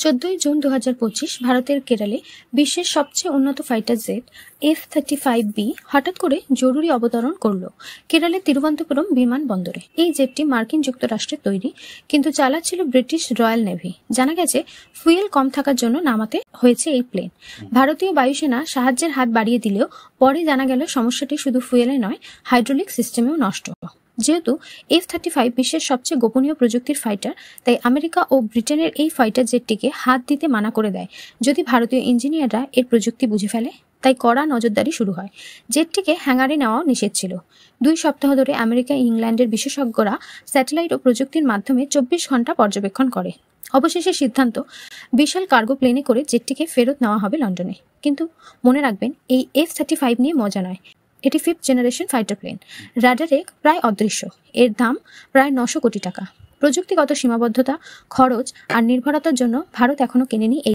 14 June 2025 ভারতের কেরালে বিশ্বের সবচেয়ে উন্নত ফাইটার জেট F-35B হঠাৎ করে জরুরি অবতরণ করল কেরালের তিরুবনন্তপুরম বিমানবন্দরে। এই জেটটি মার্কিন যুক্তরাষ্ট্রের তৈরি, কিন্তু চালাচ্ছিল ব্রিটিশ রয়্যাল নেভি। জানা গেছে ফুয়েল কম থাকার জন্য নামাতে হয়েছে এই প্লেন। ভারতীয় বায়ুসেনা সাহায্যের হাত বাড়িয়ে দিলেও পরে জানা গেল সমস্যাটি শুধু ফুয়েলে নয়, হাইড্রোলিক সিস্টেমেও নষ্ট। যেহেতু F-35 বিশ্বের সবচেয়ে গোপনীয় প্রযুক্তির ফাইটার, তাই আমেরিকা ও ব্রিটেনের এই ফাইটার জেটটিকে হাত দিতে মানা করে দেয় যদি ভারতীয় ইঞ্জিনিয়াররা এর প্রযুক্তি বুঝে ফেলে। তাই কড়া নজরদারি শুরু হয়। জেটটিকে হ্যাঙ্গারে নেওয়াও নিষেধ ছিল। 2 সপ্তাহ ধরে আমেরিকা ইংল্যান্ডের বিশেষজ্ঞরা স্যাটেলাইট ও প্রযুক্তির মাধ্যমে 24 ঘন্টা পর্যবেক্ষণ করে। অবশেষে সিদ্ধান্ত, বিশাল কার্গো প্লেনে করে জেটটিকে ফেরত নেওয়া হবে লন্ডনে। কিন্তু মনে রাখবেন, এই F-35 নিয়ে মজা নয়। এটি 5th জেনারেশন ফাইটার প্লেন, রাডারে প্রায় অদৃশ্য। এর দাম প্রায় 900 কোটি টাকা। প্রযুক্তিগত সীমাবদ্ধতা, খরচ আর নির্ভরতার জন্য ভারত এখনো কেনেনি এই